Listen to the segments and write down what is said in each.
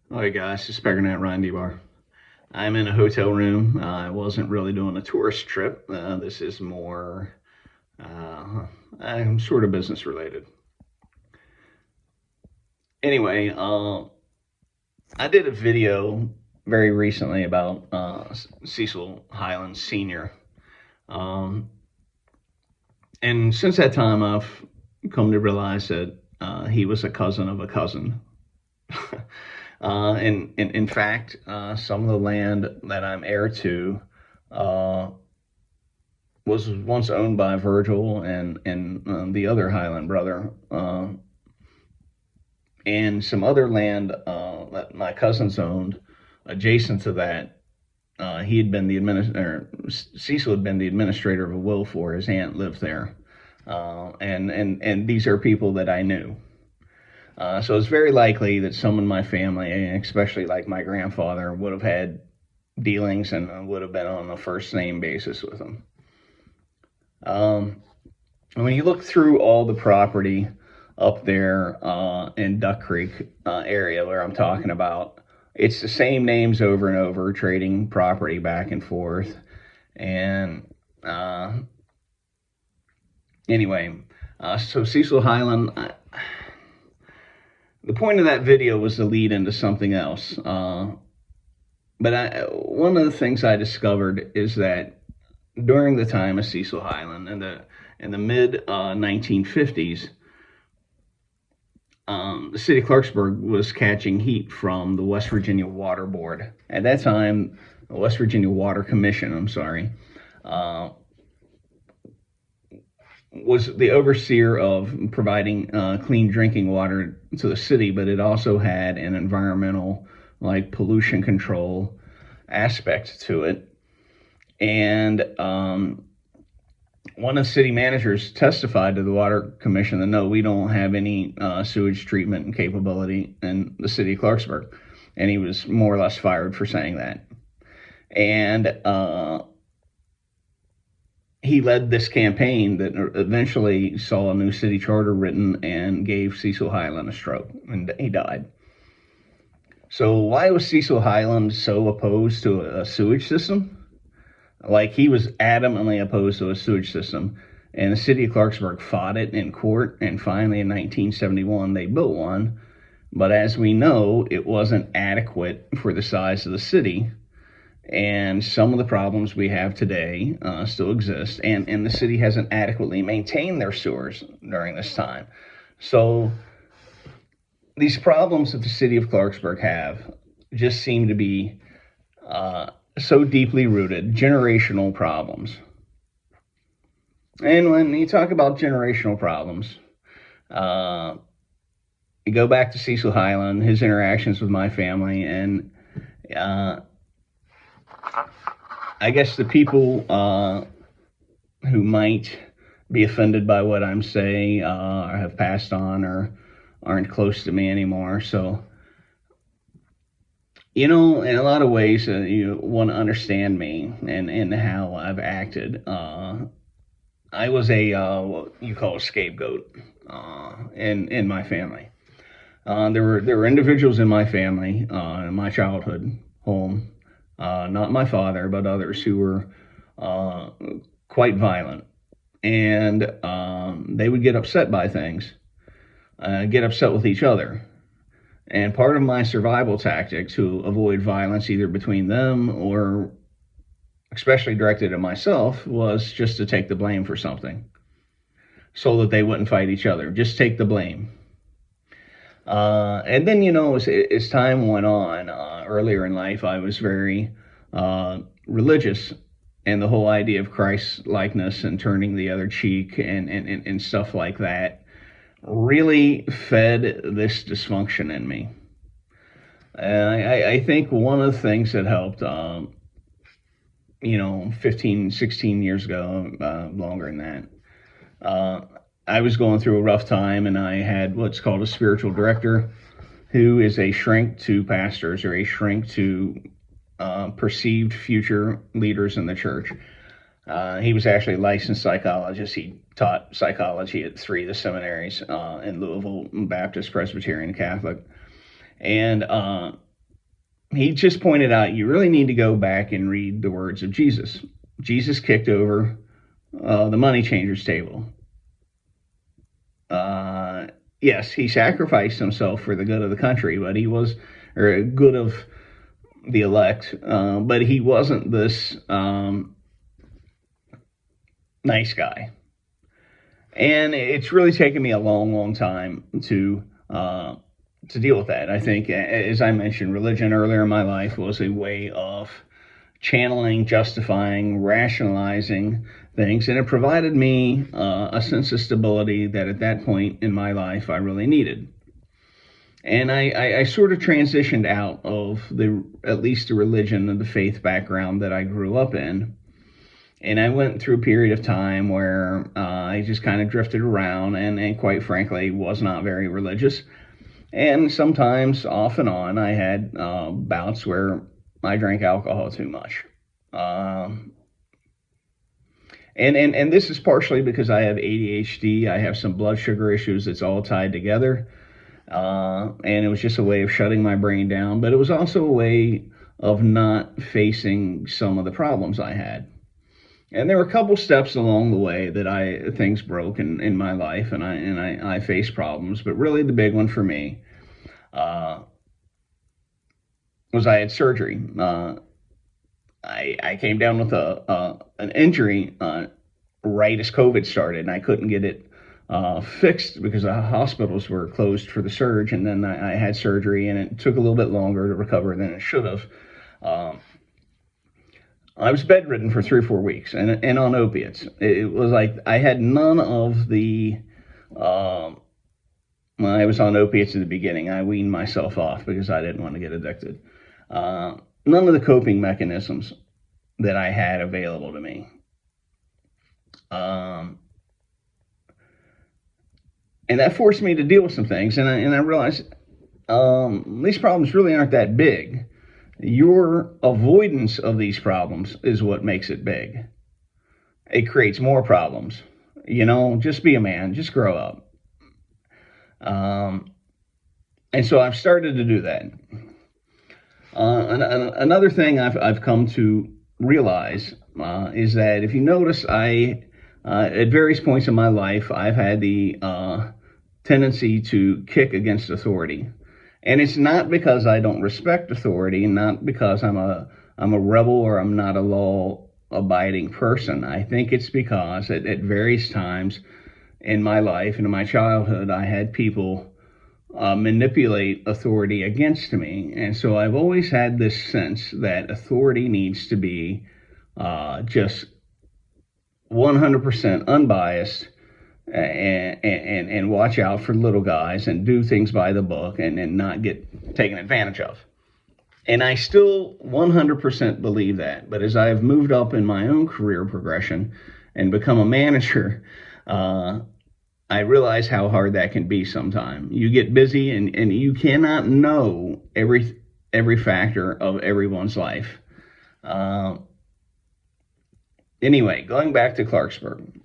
Alright guys, it's Spearnet Ryan Bar. I'm in a hotel room. I wasn't really doing a tourist trip. This is more, I'm sort of business related. Anyway, I did a video very recently about Cecil Highland Sr. Um, and since that time, I've come to realize that he was a cousin of a cousin. In fact, some of the land that I'm heir to uh, was once owned by Virgil and the other Highland brother, and some other land that my cousins owned adjacent to that. He had been the administrator. Cecil had been the administrator of a will for his aunt lived there, and these are people that I knew. So it's very likely that some in my family, especially like my grandfather, would have had dealings and would have been on a first name basis with him. When you look through all the property up there in Duck Creek area where I'm talking about, it's the same names over and over, trading property back and forth. And anyway, so Cecil Highland, the point of that video was to lead into something else. But one of the things I discovered is that during the time of Cecil Highland in the mid 1950s, the city of Clarksburg was catching heat from the West Virginia Water Board. At that time, the West Virginia Water Commission, was the overseer of providing clean drinking water to the city, but it also had an environmental, like pollution control aspect to it. And one of the city managers testified to the Water Commission that no, we don't have any sewage treatment capability in the city of Clarksburg. And he was more or less fired for saying that. And he led this campaign that eventually saw a new city charter written and gave Cecil Highland a stroke, and he died. So why was Cecil Highland so opposed to a sewage system? Like, he was adamantly opposed to a sewage system, and the city of Clarksburg fought it in court, and finally in 1971 they built one. But as we know, it wasn't adequate for the size of the city, and some of the problems we have today still exist, and the city hasn't adequately maintained their sewers during this time. So these problems that the city of Clarksburg have just seem to be so deeply rooted, generational problems. And when you talk about generational problems, you go back to Cecil Highland, his interactions with my family, and I guess the people who might be offended by what I'm saying or have passed on or aren't close to me anymore. So, in a lot of ways, you want to understand me and how I've acted. I was what you call a scapegoat in my family. There were individuals in my family in my childhood home, not my father, but others who were quite violent, and they would get upset by things, get upset with each other. And part of my survival tactics to avoid violence, either between them or especially directed at myself, was just to take the blame for something so that they wouldn't fight each other. Just take the blame. And then, as time went on, earlier in life, I was very religious, and the whole idea of Christ likeness and turning the other cheek and stuff like that really fed this dysfunction in me. And I think one of the things that helped, 15, 16 years ago, longer than that, I was going through a rough time, and I had what's called a spiritual director, who is a shrink to pastors or a shrink to perceived future leaders in the church. He was actually a licensed psychologist. He taught psychology at 3 of the seminaries in Louisville, Baptist, Presbyterian, Catholic. And he just pointed out you really need to go back and read the words of Jesus. Jesus kicked over the money changers table. Yes, he sacrificed himself for the good of the country, but he was, or good of the elect, but he wasn't this nice guy. And it's really taken me a long, long time to deal with that. I think, as I mentioned, religion earlier in my life was a way of channeling, justifying, rationalizing things, and it provided me a sense of stability that at that point in my life I really needed. And I sort of transitioned out of at least the religion and the faith background that I grew up in. And I went through a period of time where I just kind of drifted around and quite frankly was not very religious. And sometimes, off and on, I had bouts where I drank alcohol too much. And this is partially because I have ADHD. I have some blood sugar issues. It's all tied together. And it was just a way of shutting my brain down. But it was also a way of not facing some of the problems I had. And there were a couple steps along the way that things broke in my life, and I faced problems. But really, the big one for me was I had surgery. I came down with an injury right as COVID started, and I couldn't get it fixed because the hospitals were closed for the surge. And then I had surgery, and it took a little bit longer to recover than it should have. I was bedridden for 3 or 4 weeks and on opiates. It was like I had none of the, I was on opiates in the beginning. I weaned myself off because I didn't want to get addicted. None of the coping mechanisms that I had available to me. And that forced me to deal with some things. And I realized these problems really aren't that big. Your avoidance of these problems is what makes it big. It creates more problems. Just be a man, just grow up. And so I've started to do that. Another thing I've come to realize is that if you notice, at various points in my life, I've had the tendency to kick against authority. And it's not because I don't respect authority, not because I'm a rebel or I'm not a law-abiding person. I think it's because at various times in my life and in my childhood, I had people manipulate authority against me. And so I've always had this sense that authority needs to be just 100% unbiased, and watch out for little guys and do things by the book and not get taken advantage of. And I still 100% believe that. But as I've moved up in my own career progression and become a manager, I realize how hard that can be sometimes. You get busy and you cannot know every factor of everyone's life. Anyway, going back to Clarksburg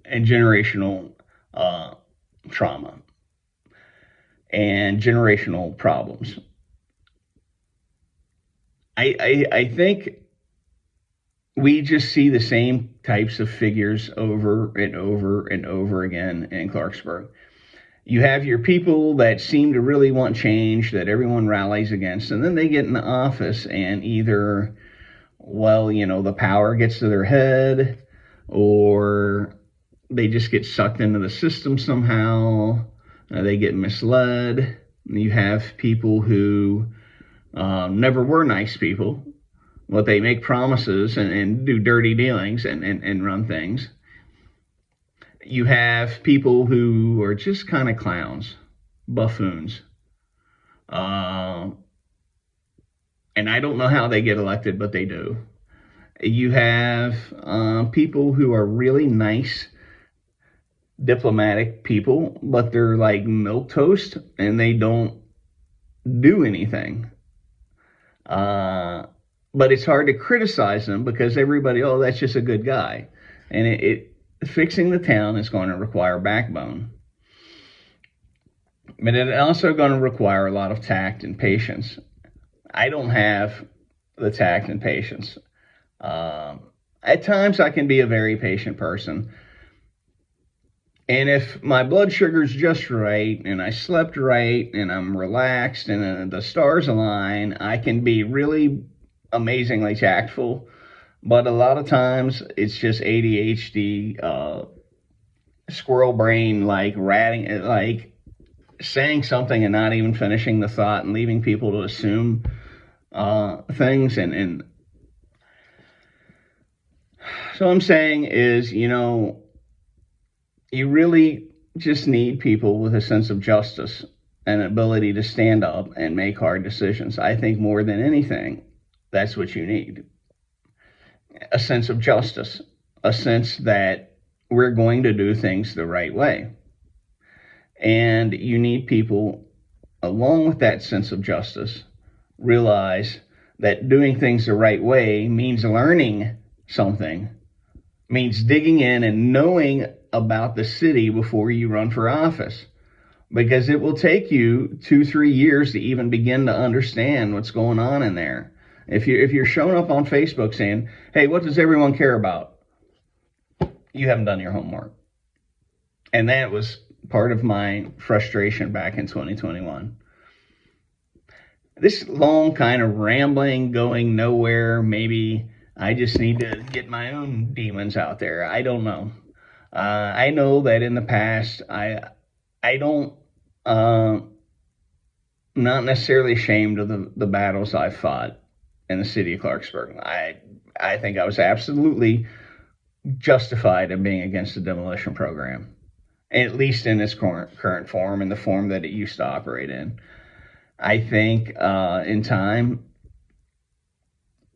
and generational trauma and generational problems. I think we just see the same types of figures over and over and over again in Clarksburg. You have your people that seem to really want change, that everyone rallies against, and then they get in the office and either, the power gets to their head, or they just get sucked into the system somehow. They get misled. You have people who never were nice people, but they make promises and do dirty dealings and run things. You have people who are just kind of clowns, buffoons. And I don't know how they get elected, but they do. You have people who are really nice, diplomatic people, but they're like milquetoast and they don't do anything. But it's hard to criticize them because everybody, that's just a good guy. And fixing the town is going to require backbone. But it's also going to require a lot of tact and patience. I don't have the tact and patience. At times, I can be a very patient person. And if my blood sugar's just right and I slept right and I'm relaxed and the stars align, I can be really amazingly tactful. But a lot of times it's just ADHD, squirrel brain, like ratting, like saying something and not even finishing the thought and leaving people to assume things. And so I'm saying is, you really just need people with a sense of justice and ability to stand up and make hard decisions. I think more than anything, that's what you need. A sense of justice, a sense that we're going to do things the right way. And you need people, along with that sense of justice, realize that doing things the right way means learning something, means digging in and knowing about the city before you run for office, because it will take you 2-3 years to even begin to understand what's going on in there. If you're showing up on Facebook saying, hey, what does everyone care about? You haven't done your homework. And that was part of my frustration back in 2021. This long kind of rambling, going nowhere, maybe I just need to get my own demons out there. I don't know. I know that in the past, I don't, not necessarily ashamed of the battles I fought in the city of Clarksburg. I think I was absolutely justified in being against the demolition program, at least in its current form, in the form that it used to operate in. I think in time,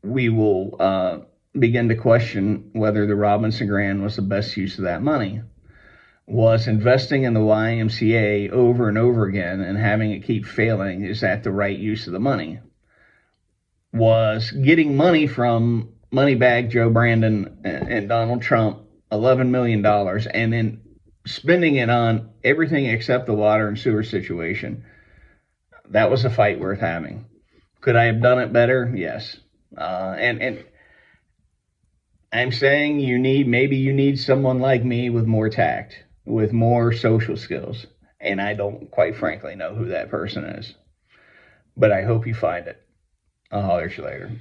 we will begin to question whether the Robinson Grant was the best use of that money. Was investing in the YMCA over and over again and having it keep failing, is that the right use of the money? Was getting money from Moneybag Joe Brandon and Donald Trump, $11 million, and then spending it on everything except the water and sewer situation, that was a fight worth having. Could I have done it better? Yes. And I'm saying maybe you need someone like me with more tact, with more social skills. And I don't quite frankly know who that person is. But I hope you find it. I'll holler at you later.